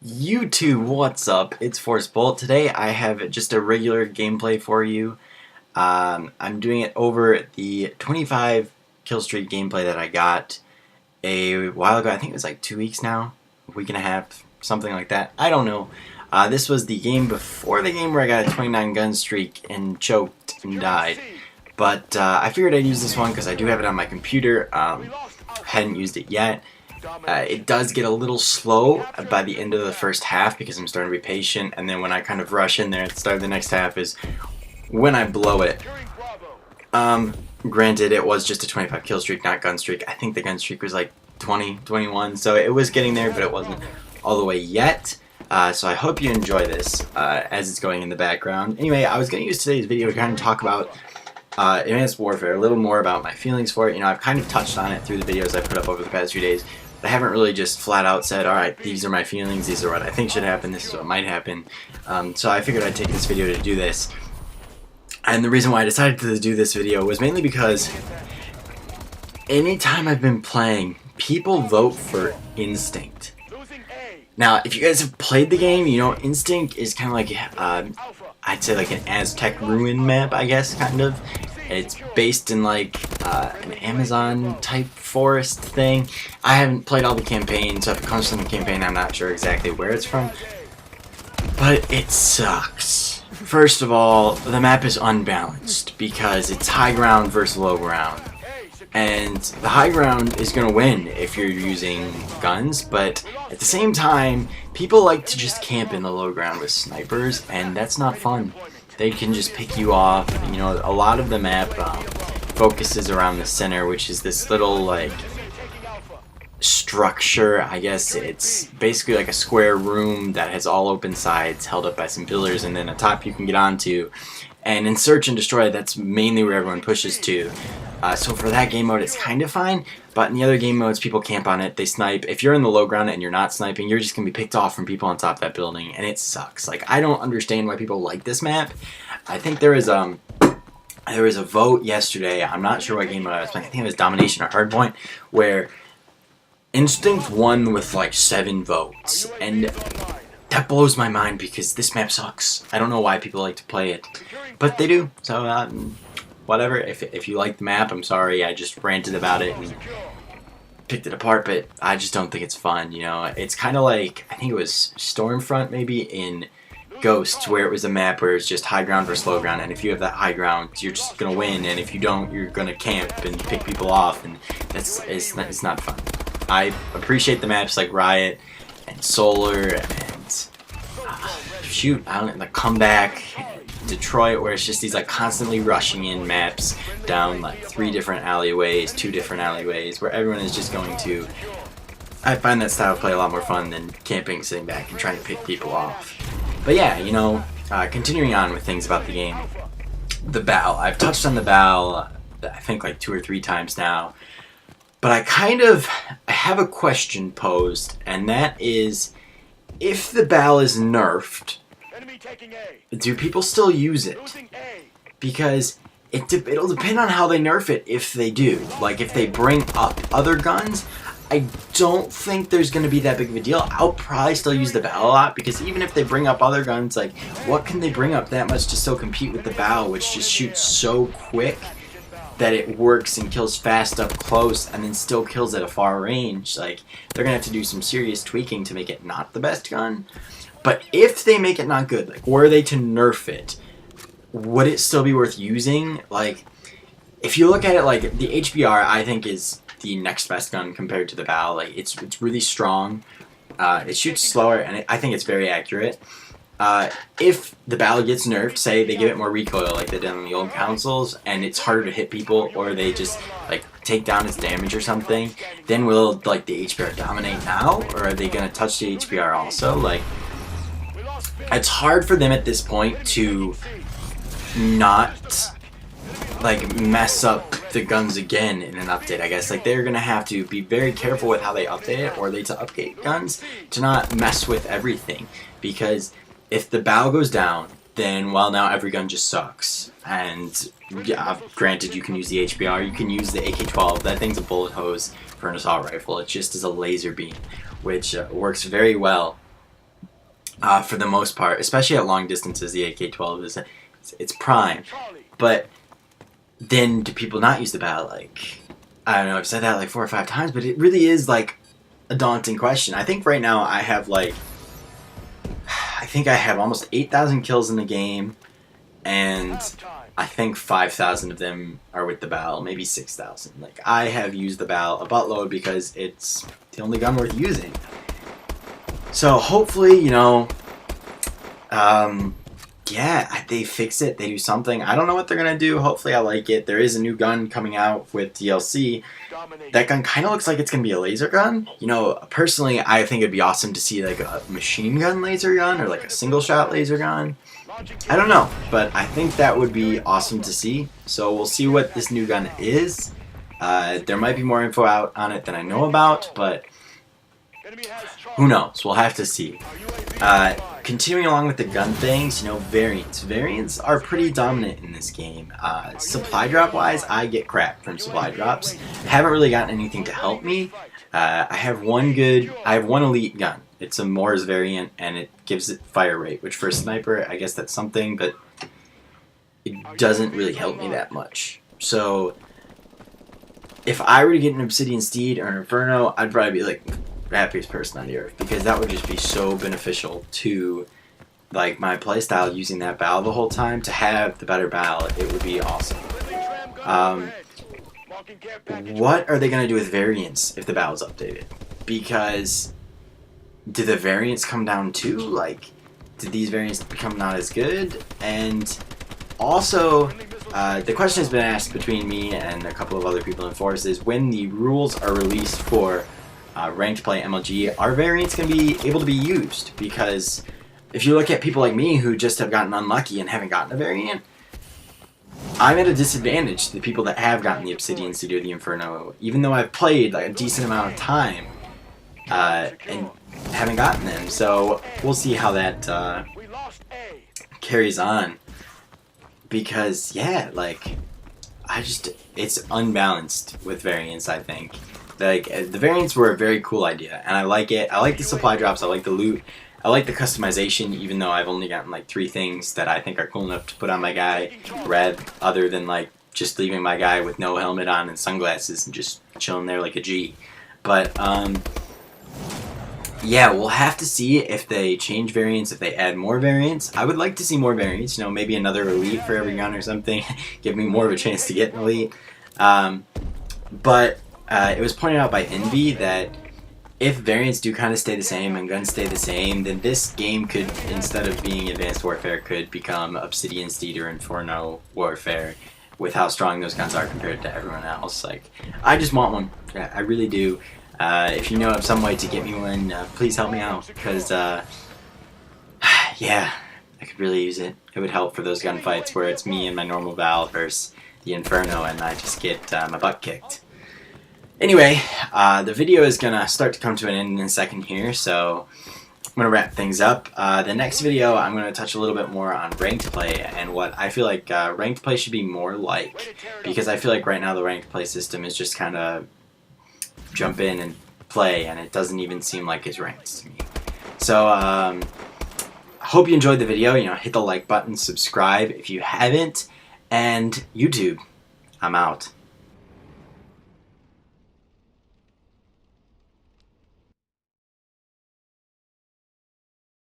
YouTube, what's up? It's ForceBolt. Today I have just a regular gameplay for you. I'm doing it over the 25 kill streak gameplay that I got a while ago. I think it was like 2 weeks now, a week and a half, something like that. I don't know. This was the game before the game where I got a 29 gun streak and choked and died. But I figured I'd use this one because I do have it on my computer. Hadn't used it yet. It does get a little slow by the end of the first half because I'm starting to be patient, and then when I kind of rush in there at the start of the next half is when I blow it. Granted, it was just a 25 kill streak, not gun streak. I think the gun streak was like 20, 21, so it was getting there, but it wasn't all the way yet. So I hope you enjoy this as it's going in the background. Anyway, I was going to use today's video to kind of talk about Advanced Warfare, a little more about my feelings for it. You know, I've kind of touched on it through the videos I put up over the past few days. I haven't really just flat out said, alright, these are my feelings, these are what I think should happen, this is what might happen. So I figured I'd take this video to do this. And the reason why I decided to do this video was mainly because anytime I've been playing, people vote for Instinct. Now, if you guys have played the game, you know Instinct is kind of like, I'd say like an Aztec ruin map, I guess, kind of. It's based in like an Amazon type forest thing. I haven't played all the campaigns, so if it comes from the campaign, I'm not sure exactly where it's from. But it sucks. First of all, the map is unbalanced because it's high ground versus low ground. And the high ground is going to win if you're using guns, but at the same time, people like to just camp in the low ground with snipers, and that's not fun. They can just pick you off. You know, a lot of the map focuses around the center, which is this little, like, structure. I guess it's basically like a square room that has all open sides held up by some pillars, and then a top you can get onto. And in Search and Destroy, that's mainly where everyone pushes to. So for that game mode, it's kind of fine. But in the other game modes, people camp on it, they snipe. If you're in the low ground and you're not sniping, you're just going to be picked off from people on top of that building. And it sucks. Like, I don't understand why people like this map. I think there was a vote yesterday. I'm not sure what game mode I was playing. I think it was Domination or Hardpoint, where Instinct won with like 7 votes. And that blows my mind because this map sucks. I don't know why people like to play it, but they do. So whatever. If you like the map, I'm sorry. I just ranted about it and picked it apart, but I just don't think it's fun. You know, it's kind of like, I think it was Stormfront maybe in Ghosts, where it was a map where it's just high ground versus low ground, and if you have that high ground, you're just gonna win, and if you don't, you're gonna camp and pick people off, and it's not fun. I appreciate the maps like Riot and Solar and shoot, I don't know, like Comeback, Detroit, where it's just these like constantly rushing in maps down like 3 different alleyways, 2 different alleyways, where everyone is just going to. I find that style of play a lot more fun than camping, sitting back, and trying to pick people off. But yeah, you know, continuing on with things about the game, the BAL. I've touched on the BAL, I think like 2 or 3 times now, but I have a question posed, and that is, if the BAL is nerfed, do people still use it? Because it'll depend on how they nerf it if they do. Like, if they bring up other guns, I don't think there's going to be that big of a deal. I'll probably still use the BAL a lot, because even if they bring up other guns, like, what can they bring up that much to still compete with the BAL, which just shoots so quick that it works and kills fast up close and then still kills at a far range? Like, they're going to have to do some serious tweaking to make it not the best gun. But if they make it not good, like, were they to nerf it, would it still be worth using? Like, if you look at it, like, the HBR, I think, is the next best gun compared to the BAL. Like, it's really strong. It shoots slower, and I think it's very accurate. If the BAL gets nerfed, say they give it more recoil like they did on the old consoles, and it's harder to hit people, or they just like take down its damage or something, then will like the HBR dominate now, or are they gonna touch the HBR also? Like, it's hard for them at this point to not like mess up the guns again in an update, I guess. Like, they're gonna have to be very careful with how they update it, or they to update guns to not mess with everything, because if the BAL goes down, then, well, now every gun just sucks. And yeah, granted, you can use the HBR, you can use the AK-12. That thing's a bullet hose for an assault rifle. It just is a laser beam, which works very well for the most part, especially at long distances. The AK-12 is it's prime, but then do people not use the bow? Like, I don't know, I've said that like 4 or 5 times, but it really is like a daunting question. I think right now I have like, I think I have almost 8,000 kills in the game, and I think 5,000 of them are with the bow, maybe 6,000. Like, I have used the bow a buttload because it's the only gun worth using. So hopefully, you know, yeah, they fix it, they do something. I don't know what they're gonna do. Hopefully I like it. There is a new gun coming out with DLC. That gun kind of looks like it's gonna be a laser gun. You know, personally, I think it'd be awesome to see like a machine gun laser gun or like a single shot laser gun. I don't know, but I think that would be awesome to see. So we'll see what this new gun is. There might be more info out on it than I know about, but who knows? We'll have to see. Continuing along with the gun things, you know, variants. Variants are pretty dominant in this game. Supply drop wise, I get crap from supply drops. Haven't really gotten anything to help me. I have one elite gun. It's a Moore's variant, and it gives it fire rate, which for a sniper, I guess that's something, but it doesn't really help me that much. So if I were to get an Obsidian Steed or an Inferno, I'd probably be like the happiest person on the earth, because that would just be so beneficial to like my playstyle using that bow the whole time. To have the better bow, it would be awesome. What are they going to do with variants if the bow is updated? Because do the variants come down too? Like, did these variants become not as good? And also, the question has been asked between me and a couple of other people in Force is, when the rules are released for ranked play MLG, are variants going to be able to be used? Because if you look at people like me who just have gotten unlucky and haven't gotten a variant, I'm at a disadvantage to the people that have gotten the Obsidian Steed or the Inferno, even though I've played like a decent amount of time and haven't gotten them. So we'll see how that carries on. Because yeah, like, it's unbalanced with variants, I think. Like, the variants were a very cool idea, and I like it. I like the supply drops, I like the loot, I like the customization, even though I've only gotten like 3 things that I think are cool enough to put on my guy, red, other than like just leaving my guy with no helmet on and sunglasses and just chilling there like a G. But yeah, we'll have to see if they change variants, if they add more variants. I would like to see more variants, you know, maybe another elite for every gun or something. Give me more of a chance to get an elite. But it was pointed out by Envy that if variants do kind of stay the same and guns stay the same, then this game could, instead of being Advanced Warfare, could become Obsidian Steed or Inferno Warfare, with how strong those guns are compared to everyone else. Like, I just want one. I really do. If you know of some way to get me one, please help me out, because yeah, I could really use it. It would help for those gunfights where it's me and my normal Val versus the Inferno and I just get my butt kicked. Anyway, the video is gonna start to come to an end in a second here, so I'm gonna wrap things up. The next video, I'm gonna touch a little bit more on ranked play and what I feel like ranked play should be more like, because I feel like right now the ranked play system is just kind of jump in and play, and it doesn't even seem like it's ranked to me. So I hope you enjoyed the video. You know, hit the like button, subscribe if you haven't, and YouTube, I'm out.